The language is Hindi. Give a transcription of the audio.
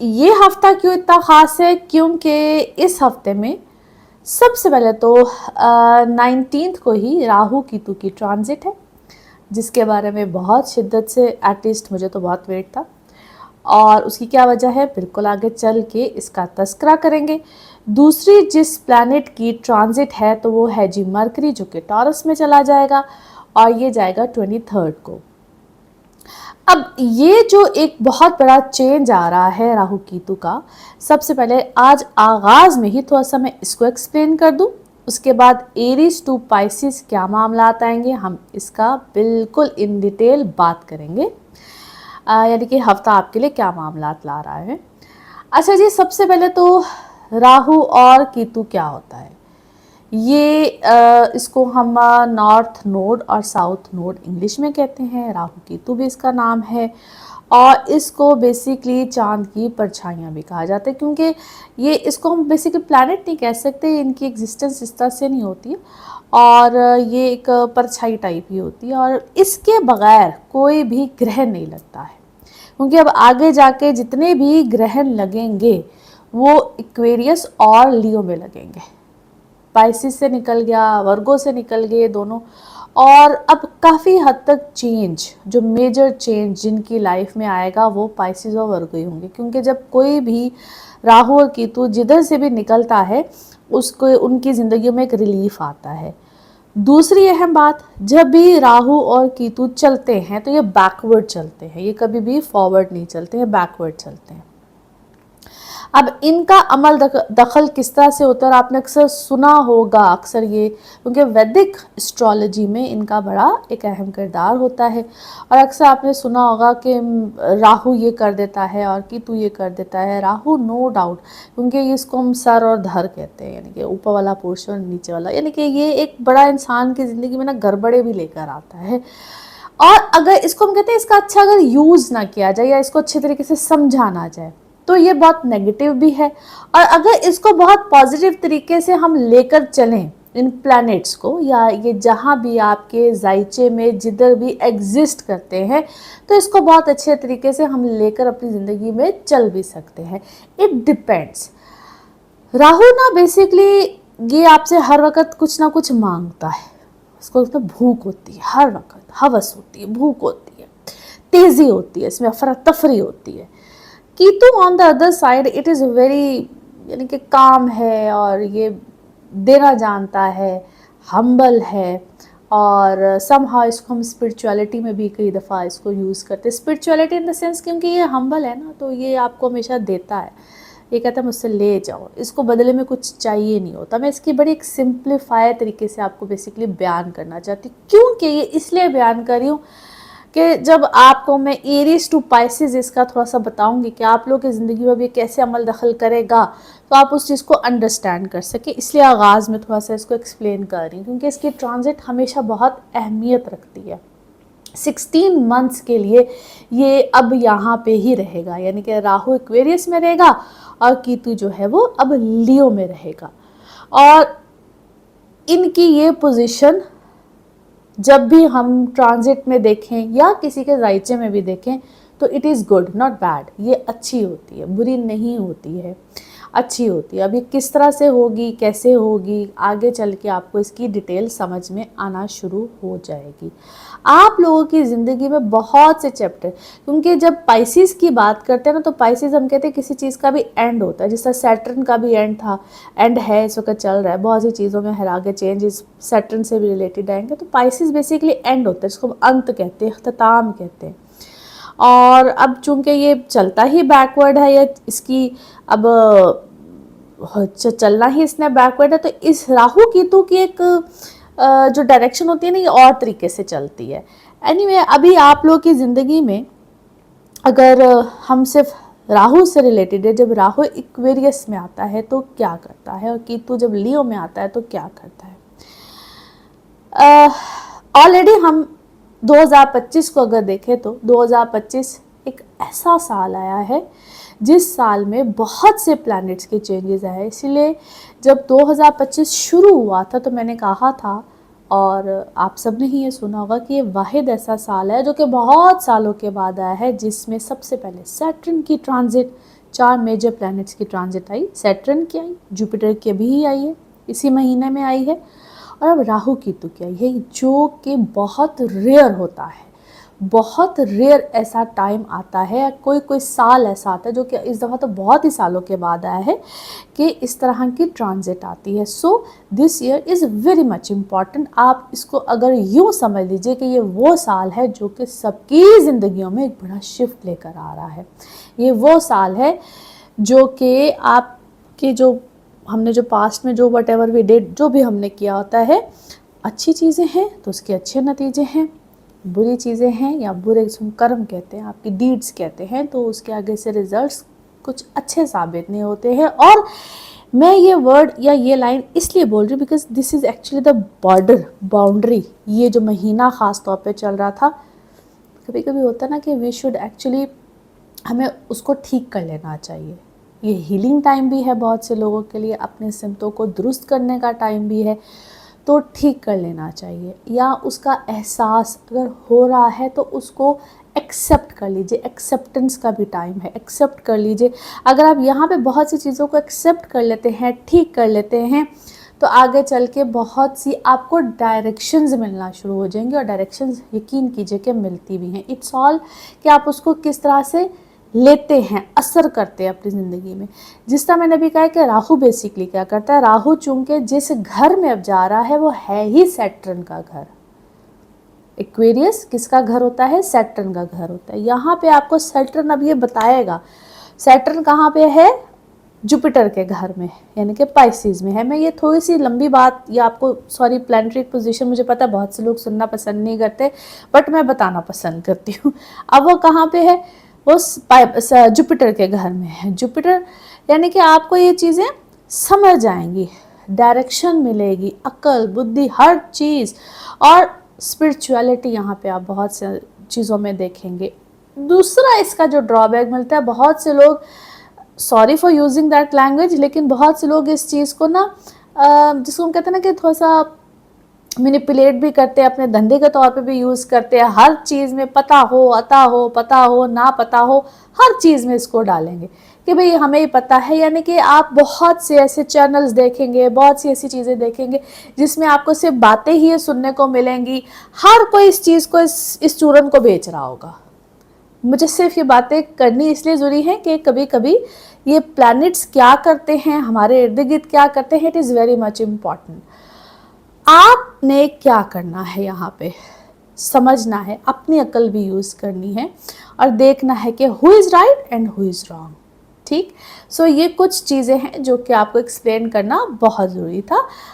ये हफ्ता क्यों इतना ख़ास है, क्योंकि इस हफ्ते में सबसे पहले तो 19 को ही राहु केतु की ट्रांजिट है, जिसके बारे में बहुत शिद्दत से, एटलीस्ट मुझे तो बहुत वेट था। और उसकी क्या वजह है, बिल्कुल आगे चल के इसका तस्करा करेंगे। दूसरी जिस प्लैनेट की ट्रांजिट है तो वो है जी मरकरी, जो कि टॉरस में चला जाएगा और ये जाएगा 23 को। अब ये जो एक बहुत बड़ा चेंज आ रहा है राहु केतु का, सबसे पहले आज आगाज में ही थोड़ा सा मैं इसको एक्सप्लेन कर दूं, उसके बाद एरीज टू पाइसिस क्या मामला आएंगे, हम इसका बिल्कुल इन डिटेल बात करेंगे। यानी कि हफ्ता आपके लिए क्या मामला ला रहा है। अच्छा जी, सबसे पहले तो राहु और केतु क्या होता है, ये इसको हम नॉर्थ नोड और साउथ नोड इंग्लिश में कहते हैं, राहु केतु भी इसका नाम है। और इसको बेसिकली चांद की परछाइयाँ भी कहा जाता है, क्योंकि ये इसको हम बेसिकली प्लैनेट नहीं कह सकते, इनकी एग्जिस्टेंस इस तरह से नहीं होती है और ये एक परछाई टाइप ही होती है और इसके बगैर कोई भी ग्रह नहीं लगता है। क्योंकि अब आगे जाके जितने भी ग्रहण लगेंगे वो इक्वेरियस और लियो में लगेंगे, पाइसिस से निकल गया, वर्गो से निकल गए दोनों। और अब काफ़ी हद तक चेंज, जो मेजर चेंज जिनकी लाइफ में आएगा वो पाइसिस और वर्गो ही होंगे, क्योंकि जब कोई भी राहु और केतु जिधर से भी निकलता है उसको उनकी ज़िंदगी में एक रिलीफ आता है। दूसरी अहम बात, जब भी राहु और केतु चलते हैं तो ये बैकवर्ड चलते हैं, ये कभी भी फॉरवर्ड नहीं चलते हैं, बैकवर्ड चलते हैं। अब इनका अमल दखल किस तरह से होता है, आपने अक्सर सुना होगा, अक्सर ये क्योंकि वैदिक एस्ट्रोलॉजी में इनका बड़ा एक अहम किरदार होता है। और अक्सर आपने सुना होगा कि राहु ये कर देता है और केतु ये कर देता है। राहु नो डाउट, क्योंकि इसको हम सर और धर कहते हैं, यानी कि ऊपर वाला पोर्शन और नीचे वाला, यानी कि ये एक बड़ा इंसान की ज़िंदगी में ना गड़बड़े भी लेकर आता है। और अगर इसको हम कहते हैं, इसका अच्छा अगर यूज़ ना किया जाए या इसको अच्छे तरीके से समझा ना जाए तो ये बहुत नेगेटिव भी है। और अगर इसको बहुत पॉजिटिव तरीके से हम लेकर चलें इन प्लैनेट्स को, या ये जहाँ भी आपके जायचे में जिधर भी एग्जिस्ट करते हैं, तो इसको बहुत अच्छे तरीके से हम लेकर अपनी ज़िंदगी में चल भी सकते हैं। It depends. राहु ना बेसिकली ये आपसे हर वक्त कुछ ना कुछ मांगता है, उसको तो भूख होती है, हर वक्त हवस होती है, भूख होती है, तेज़ी होती है, इसमें अफरा तफरी होती है। Ketu on the other side it is very, यानी कि काम है और ये देना जानता है, हम्बल है। और समहाउ इसको हम स्पिरिचुअलिटी में भी कई दफ़ा इसको यूज़ करते हैं। स्पिरिचुअलिटी इन द सेंस, क्योंकि ये हम्बल है ना, तो ये आपको हमेशा देता है, ये कहता है मुझसे ले जाओ, इसको बदले में कुछ चाहिए नहीं होता। मैं इसकी बड़ी एक सिंप्लीफाई तरीके से आपको बेसिकली बयान करना चाहती हूँ, क्योंकि ये इसलिए बयान कर रही हूँ कि जब आपको मैं एरीज टू पाइसिस इसका थोड़ा सा बताऊंगी कि आप लोग की ज़िंदगी में भी कैसे अमल दखल करेगा, तो आप उस चीज़ को अंडरस्टैंड कर सके, इसलिए आगाज़ में थोड़ा सा इसको एक्सप्लेन कर रही हूँ, क्योंकि इसकी ट्रांजिट हमेशा बहुत अहमियत रखती है। 16 मंथ्स के लिए ये अब यहाँ पे ही रहेगा, यानी कि राहु एक्वेरियस में रहेगा और केतु जो है वो अब लियो में रहेगा। और इनकी ये पोजीशन जब भी हम ट्रांजिट में देखें या किसी के जायचे में भी देखें तो it is good, not bad, ये अच्छी होती है, बुरी नहीं होती है, अच्छी होती है। अब ये किस तरह से होगी, कैसे होगी, आगे चल के आपको इसकी डिटेल समझ में आना शुरू हो जाएगी। आप लोगों की ज़िंदगी में बहुत से चैप्टर, क्योंकि जब पाइसिस की बात करते हैं ना, तो पाइसिस हम कहते हैं किसी चीज़ का भी एंड होता है, जिस तरह सैटर्न का भी एंड था, एंड है, इस वक्त चल रहा है, बहुत सी चीज़ों में हर आगे चेंजेस सैटर्न से भी रिलेटेड आएंगे। तो पाइसिस बेसिकली एंड होता है, जिसको हम अंत कहते हैं, अख्ताम कहते हैं। और अब चूंकि ये चलता ही बैकवर्ड है, या इसकी अब चलना ही इसने बैकवर्ड है, तो इस राहु केतु की एक जो डायरेक्शन होती है ना, ये और तरीके से चलती है। एनीवे, अभी आप लोग की ज़िंदगी में अगर हम सिर्फ राहु से रिलेटेड है, जब राहु इक्वेरियस में आता है तो क्या करता है, और केतु जब लियो में आता है तो क्या करता है। ऑलरेडी हम 2025 को अगर देखें तो 2025 एक ऐसा साल आया है जिस साल में बहुत से प्लैनेट्स के चेंजेस आए। इसलिए जब 2025 शुरू हुआ था तो मैंने कहा था, और आप सब ने ही ये सुना होगा, कि ये वाहिद ऐसा साल है जो कि बहुत सालों के बाद आया है, जिसमें सबसे पहले सैटर्न की ट्रांजिट 4 मेजर प्लैनेट्स की ट्रांजिट आई। सैटर्न की आई, जुपिटर की भी आई है, इसी महीने में आई है, और अब राहु केतु की आई है, जो कि बहुत रेयर होता है। बहुत रेयर ऐसा टाइम आता है, कोई कोई साल ऐसा आता है, जो कि इस दफ़ा तो बहुत ही सालों के बाद आया है कि इस तरह की ट्रांजिट आती है। So this year is very much important. आप इसको अगर यूँ समझ लीजिए कि ये वो साल है जो कि सबकी ज़िंदगियों में एक बड़ा शिफ्ट लेकर आ रहा है। ये वो साल है जो कि आपके जो हमने जो पास्ट में जो वट एवर वी डिड, जो भी हमने किया होता है, अच्छी चीज़ें हैं तो उसके अच्छे नतीजे हैं, बुरी चीज़ें हैं या बुरे कर्म कहते हैं, आपकी डीड्स कहते हैं, तो उसके आगे से रिजल्ट्स कुछ अच्छे साबित नहीं होते हैं। और मैं ये वर्ड या ये लाइन इसलिए बोल रही हूँ because this is actually the border, boundary. ये जो महीना ख़ास तौर पे चल रहा था, कभी कभी होता है ना कि वी शुड एक्चुअली, हमें उसको ठीक कर लेना चाहिए। ये हीलिंग टाइम भी है बहुत से लोगों के लिए, अपने सिम्टों को दुरुस्त करने का टाइम भी है, तो ठीक कर लेना चाहिए। या उसका एहसास अगर हो रहा है तो उसको एक्सेप्ट कर लीजिए, एक्सेप्टेंस का भी टाइम है, एक्सेप्ट कर लीजिए। अगर आप यहाँ पे बहुत सी चीज़ों को एक्सेप्ट कर लेते हैं, ठीक कर लेते हैं, तो आगे चल के बहुत सी आपको डायरेक्शंस मिलना शुरू हो जाएंगी, और डायरेक्शंस यकीन कीजिए कि मिलती भी हैं। इट्स ऑल कि आप उसको किस तरह से लेते हैं, असर करते हैं अपनी ज़िंदगी में। जिस तरह मैंने अभी कहा कि राहु बेसिकली क्या करता है, राहु चूंकि जिस घर में अब जा रहा है वो है ही सैटर्न का घर। एक्वेरियस किसका घर होता है, सैटर्न का घर होता है। यहाँ पे आपको सैटर्न अब ये बताएगा, सैटर्न कहाँ पे है, जुपिटर के घर में, यानी कि पाइसिस में है। मैं ये थोड़ी सी लंबी बात या आपको सॉरी प्लैनेटरी पोजीशन, मुझे पता है बहुत से लोग सुनना पसंद नहीं करते, बट मैं बताना पसंद करती हूँ। अब वो कहाँ पे है, वो जुपिटर के घर में है। जुपिटर यानी कि आपको ये चीज़ें समझ आएंगी, डायरेक्शन मिलेगी, अक्ल बुद्धि हर चीज़, और स्पिरिचुअलिटी यहाँ पे आप बहुत से चीज़ों में देखेंगे। दूसरा इसका जो ड्रॉबैक मिलता है, बहुत से लोग, sorry for using that language, लेकिन बहुत से लोग इस चीज़ को ना जिसको हम कहते हैं ना कि थोड़ा सा मैनिपुलेट भी करते हैं, अपने धंधे के तौर पे भी यूज़ करते हैं। हर चीज़ में पता हो, अता हो, पता हो, ना पता हो, हर चीज़ में इसको डालेंगे कि भाई हमें ही पता है। यानी कि आप बहुत से ऐसे चैनल्स देखेंगे, बहुत सी ऐसी चीज़ें देखेंगे जिसमें आपको सिर्फ बातें ही सुनने को मिलेंगी। हर कोई इस चीज़ को, इस चूरन को बेच रहा होगा। मुझे सिर्फ ये बातें करनी इसलिए ज़रूरी है कि कभी कभी ये प्लैनेट्स क्या करते हैं, हमारे इर्द गिर्द क्या करते हैं, it is very much important. आपने क्या करना है, यहाँ पे समझना है, अपनी अकल भी यूज़ करनी है और देखना है कि who is right and who is wrong. ठीक, सो ये कुछ चीज़ें हैं जो कि आपको एक्सप्लेन करना बहुत ज़रूरी था।